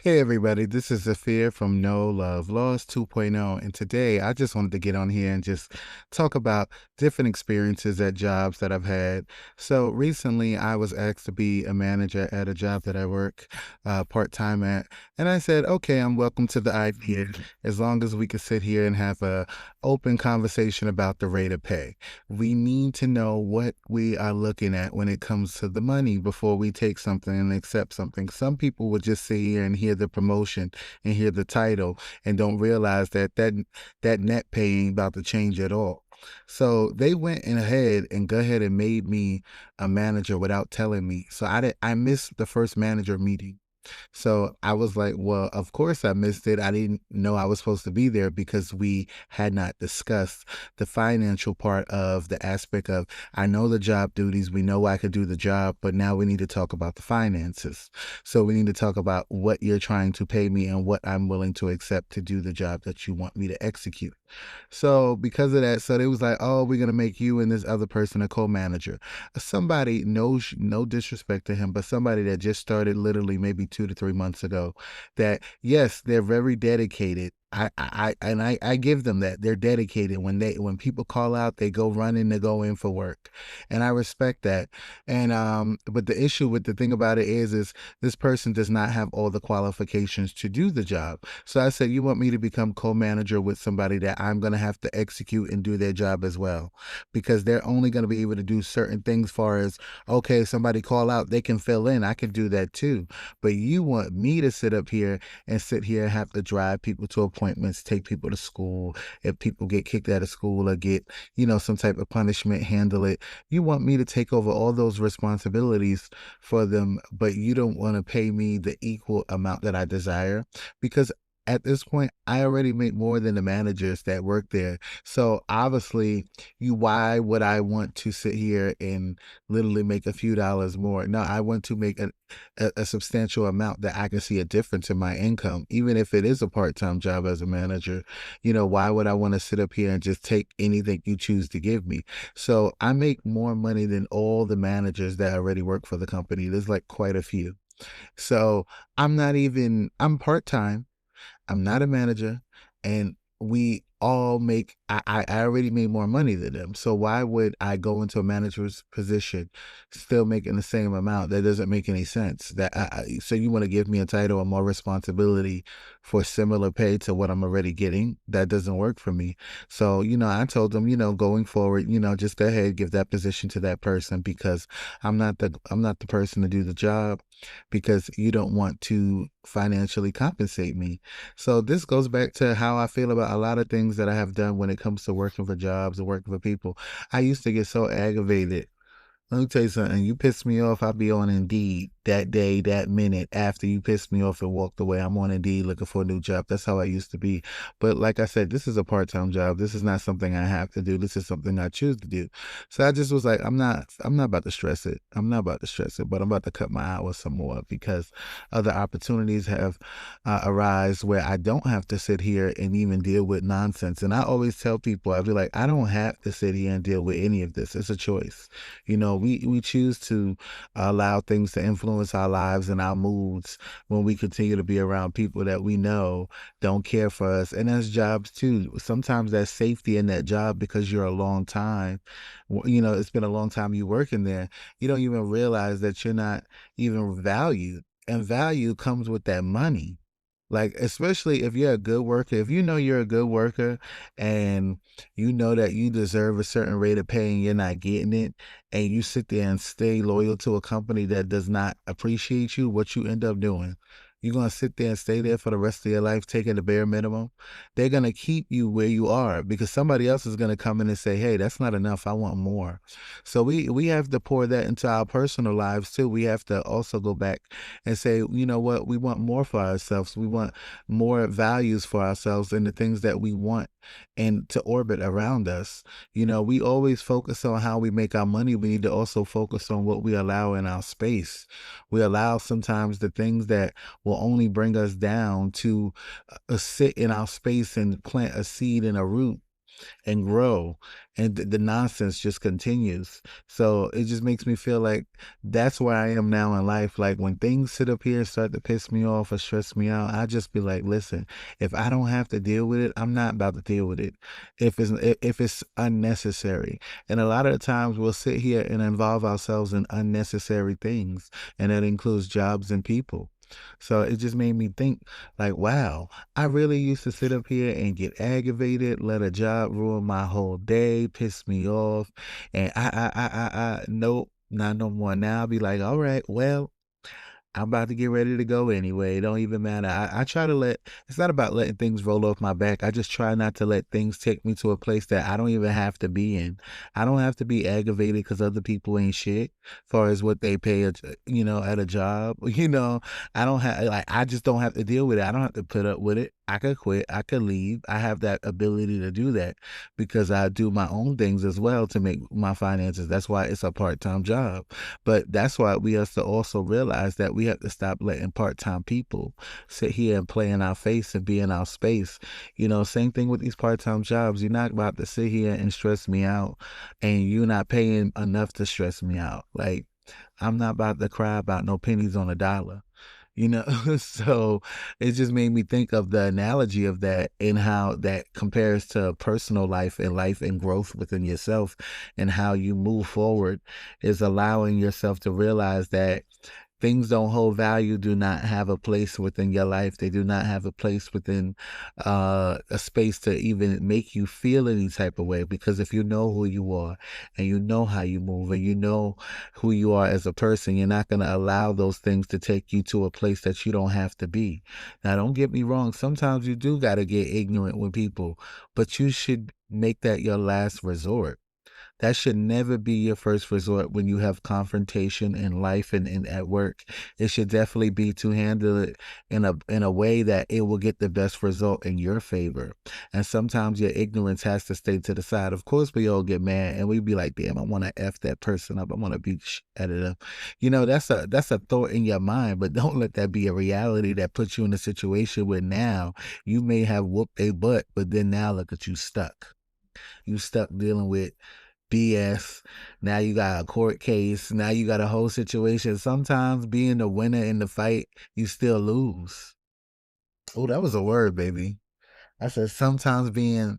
Hey everybody, this is Zafir from No Love Lost 2.0, and today I just wanted to get on here and just talk about different experiences at jobs that I've had. So recently I was asked to be a manager at a job that I work part-time at, and I said, okay, I'm welcome to the idea as long as we can sit here and have a open conversation about the rate of pay. We need to know what we are looking at when it comes to the money before we take something and accept something. Some people would just sit here and hear the promotion and hear the title and don't realize that net pay ain't about to change at all. So they went in ahead and go ahead and made me a manager without telling me. I missed the first manager meeting. So I was like, well, of course I missed it. I didn't know I was supposed to be there because we had not discussed the financial part of the aspect of, I know the job duties, we know I could do the job, but now we need to talk about the finances. So we need to talk about what you're trying to pay me and what I'm willing to accept to do the job that you want me to execute. So because of that, so they was like, oh, we're gonna make you and this other person a co-manager. Somebody, no disrespect to him, but somebody that just started literally maybe 2 to 3 months ago, that yes, they're very dedicated. I give them that. They're dedicated. When people call out, they go running to go in for work. And I respect that. And but the issue with the thing about it is this person does not have all the qualifications to do the job. So I said, you want me to become co-manager with somebody that I'm going to have to execute and do their job as well, because they're only going to be able to do certain things. Far as, okay, somebody call out, they can fill in. I can do that too. But you want me to sit here and have to drive people to appointments, take people to school. If people get kicked out of school or get, some type of punishment, handle it. You want me to take over all those responsibilities for them, but you don't want to pay me the equal amount that I desire, because at this point, I already make more than the managers that work there. So obviously, why would I want to sit here and literally make a few dollars more? No, I want to make a substantial amount that I can see a difference in my income, even if it is a part-time job as a manager. Why would I want to sit up here and just take anything you choose to give me? So I make more money than all the managers that already work for the company. There's like quite a few. So I'm part-time. I'm not a manager, and we all make. I already made more money than them. So why would I go into a manager's position, still making the same amount? That doesn't make any sense. So you want to give me a title or more responsibility for similar pay to what I'm already getting? That doesn't work for me. So I told them, going forward, just go ahead, give that position to that person, because I'm not the person to do the job, because you don't want to financially compensate me. So this goes back to how I feel about a lot of things that I have done when it comes to working for jobs and working for people. I used to get so aggravated. Let me tell you something. You piss me off, I'll be on Indeed that day, that minute after you pissed me off and walked away. I'm on Indeed looking for a new job. That's how I used to be. But like I said, this is a part-time job. This is not something I have to do. This is something I choose to do. So I just was like, I'm not about to stress it. I'm not about to stress it, but I'm about to cut my hours some more, because other opportunities have arise where I don't have to sit here and even deal with nonsense. And I always tell people, I'll be like, I don't have to sit here and deal with any of this. It's a choice. We choose to allow things to influence our lives and our moods when we continue to be around people that we know don't care for us. And that's jobs too. Sometimes that's safety in that job, because you're a long time. It's been a long time you working there. You don't even realize that you're not even valued. And value comes with that money. Like, especially if you're a good worker, if you know you're a good worker and you know that you deserve a certain rate of pay and you're not getting it, and you sit there and stay loyal to a company that does not appreciate you, what you end up doing, you're going to sit there and stay there for the rest of your life, taking the bare minimum. They're going to keep you where you are, because somebody else is going to come in and say, hey, that's not enough. I want more. So we have to pour that into our personal lives too. We have to also go back and say, you know what, we want more for ourselves. We want more values for ourselves and the things that we want and to orbit around us. We always focus on how we make our money. We need to also focus on what we allow in our space. We allow sometimes the things that will only bring us down to sit in our space and plant a seed and a root. and grow, and the nonsense just continues. So it just makes me feel like that's where I am now in life. Like when things sit up here and start to piss me off or stress me out, I just be like, listen, if I don't have to deal with it, I'm not about to deal with it. If it's unnecessary. And a lot of the times we'll sit here and involve ourselves in unnecessary things, and that includes jobs and people. So it just made me think, like, wow, I really used to sit up here and get aggravated, let a job ruin my whole day, piss me off, and nope, not no more. Now I'll be like, all right, well, I'm about to get ready to go anyway. It don't even matter. I try to it's not about letting things roll off my back. I just try not to let things take me to a place that I don't even have to be in. I don't have to be aggravated because other people ain't shit far as what they pay, at a job. I don't have, like, I just don't have to deal with it. I don't have to put up with it. I could quit. I could leave. I have that ability to do that because I do my own things as well to make my finances. That's why it's a part-time job. But that's why we have to also realize that we have to stop letting part-time people sit here and play in our face and be in our space. Same thing with these part-time jobs. You're not about to sit here and stress me out, and you're not paying enough to stress me out. Like, I'm not about to cry about no pennies on a dollar. So it just made me think of the analogy of that and how that compares to personal life and growth within yourself, and how you move forward is allowing yourself to realize that things don't hold value, do not have a place within your life. They do not have a place within a space to even make you feel any type of way. Because if you know who you are, and you know how you move, and you know who you are as a person, you're not going to allow those things to take you to a place that you don't have to be. Now, don't get me wrong. Sometimes you do got to get ignorant with people, but you should make that your last resort. That should never be your first resort when you have confrontation in life and at work. It should definitely be to handle it in a way that it will get the best result in your favor. And sometimes your ignorance has to stay to the side. Of course, we all get mad and we be like, damn, I want to F that person up. I want to beat the shit out of them. That's a thought in your mind, but don't let that be a reality that puts you in a situation where now you may have whooped a butt, but then now look at you stuck. You stuck dealing with BS. Now you got a court case. Now you got a whole situation. Sometimes being the winner in the fight, you still lose. Oh, that was a word, baby. I said sometimes being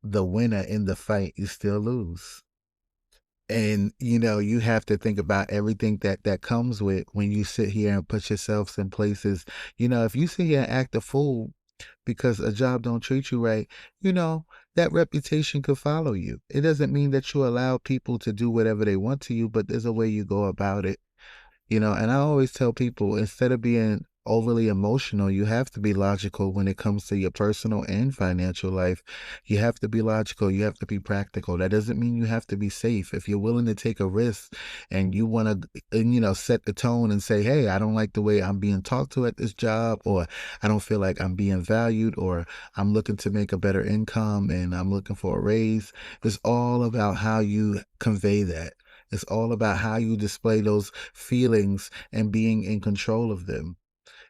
the winner in the fight, you still lose. And you have to think about everything that comes with when you sit here and put yourselves in places. If you sit here and act a fool because a job don't treat you right, that reputation could follow you. It doesn't mean that you allow people to do whatever they want to you, but there's a way you go about it. And I always tell people, instead of being overly emotional, you have to be logical when it comes to your personal and financial life. You have to be logical. You have to be practical. That doesn't mean you have to be safe. If you're willing to take a risk and you want to, set the tone and say, hey, I don't like the way I'm being talked to at this job, or I don't feel like I'm being valued, or I'm looking to make a better income and I'm looking for a raise. It's all about how you convey that. It's all about how you display those feelings and being in control of them.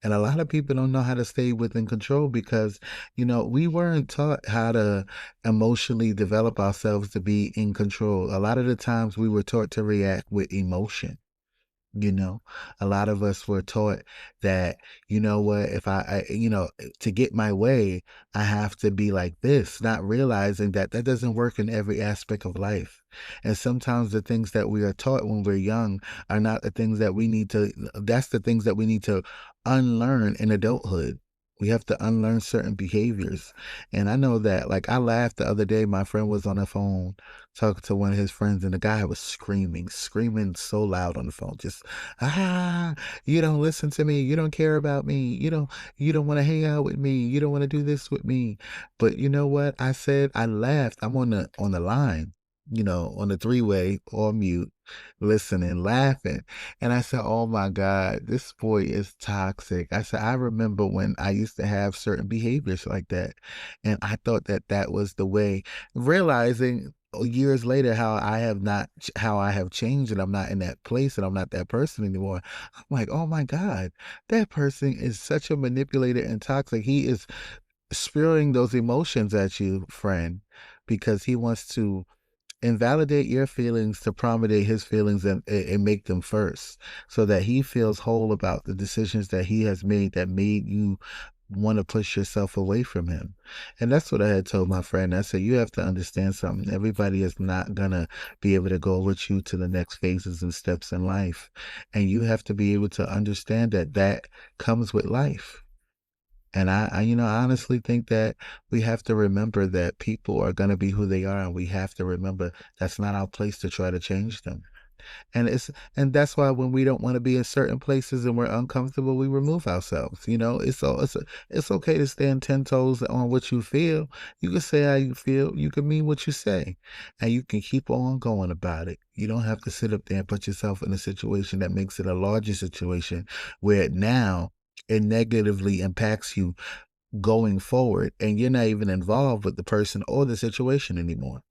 And a lot of people don't know how to stay within control because, we weren't taught how to emotionally develop ourselves to be in control. A lot of the times we were taught to react with emotion. You know, a lot of us were taught that, what, if to get my way, I have to be like this, not realizing that that doesn't work in every aspect of life. And sometimes the things that we are taught when we're young are not the things that that's the things that we need to unlearn in adulthood. We have to unlearn certain behaviors. And I know that, like, I laughed the other day. My friend was on the phone talking to one of his friends, and the guy was screaming so loud on the phone, just, ah, you don't listen to me. You don't care about me. You don't want to hang out with me. You don't want to do this with me. But you know what? I said, I laughed. I'm on the line, on the three-way or mute, listening, laughing. And I said, oh my God, this boy is toxic. I said, I remember when I used to have certain behaviors like that. And I thought that that was the way, realizing years later how I have changed, and I'm not in that place and I'm not that person anymore. I'm like, oh my God, that person is such a manipulator and toxic. He is spewing those emotions at you, friend. because he wants to invalidate your feelings to promulgate his feelings and make them first so that he feels whole about the decisions that he has made that made you want to push yourself away from him. And that's what I had told my friend. I said, you have to understand something. Everybody is not gonna be able to go with you to the next phases and steps in life. And you have to be able to understand that that comes with life. And I honestly think that we have to remember that people are going to be who they are, and we have to remember that's not our place to try to change them. And and that's why when we don't want to be in certain places and we're uncomfortable, we remove ourselves. It's okay to stand 10 toes on what you feel. You can say how you feel. You can mean what you say, and you can keep on going about it. You don't have to sit up there and put yourself in a situation that makes it a larger situation where now it negatively impacts you going forward, and you're not even involved with the person or the situation anymore.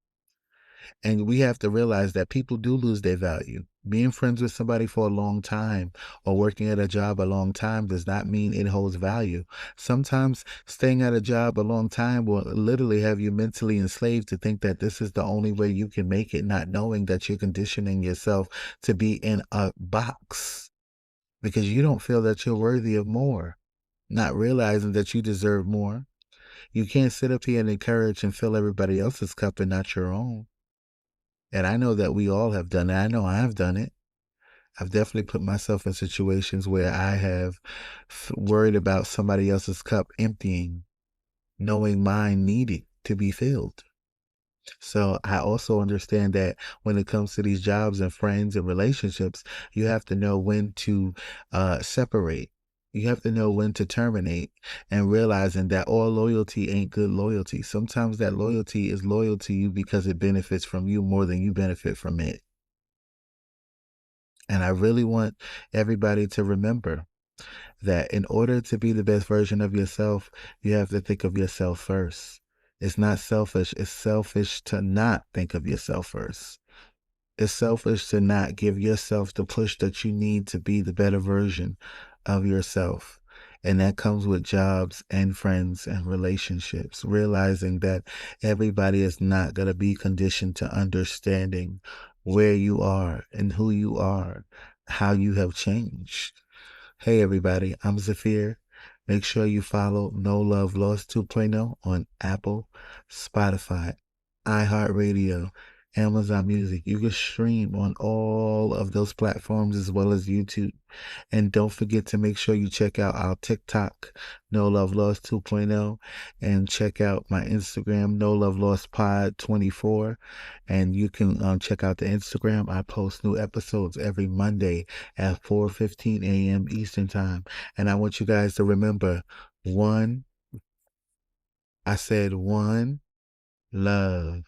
And we have to realize that people do lose their value. Being friends with somebody for a long time or working at a job a long time does not mean it holds value. Sometimes staying at a job a long time will literally have you mentally enslaved to think that this is the only way you can make it, not knowing that you're conditioning yourself to be in a box because you don't feel that you're worthy of more, not realizing that you deserve more. You can't sit up here and encourage and fill everybody else's cup and not your own. And I know that we all have done it. I know I have done it. I've definitely put myself in situations where I have worried about somebody else's cup emptying, knowing mine needed to be filled. So I also understand that when it comes to these jobs and friends and relationships, you have to know when to separate. You have to know when to terminate and realizing that all loyalty ain't good loyalty. Sometimes that loyalty is loyal to you because it benefits from you more than you benefit from it. And I really want everybody to remember that in order to be the best version of yourself, you have to think of yourself first. It's not selfish. It's selfish to not think of yourself first. It's selfish to not give yourself the push that you need to be the better version of yourself. And that comes with jobs and friends and relationships, realizing that everybody is not going to be conditioned to understanding where you are and who you are, how you have changed. Hey everybody, I'm Zafir. Make sure you follow No Love Lost 2.0 on Apple, Spotify, iHeartRadio, Amazon Music. You can stream on all of those platforms as well as YouTube. And don't forget to make sure you check out our TikTok, No Love Lost 2.0, and check out my Instagram, No Love Lost Pod 24. And you can check out the Instagram. I post new episodes every Monday at 4:15 a.m. Eastern Time. And I want you guys to remember one, I said one, love.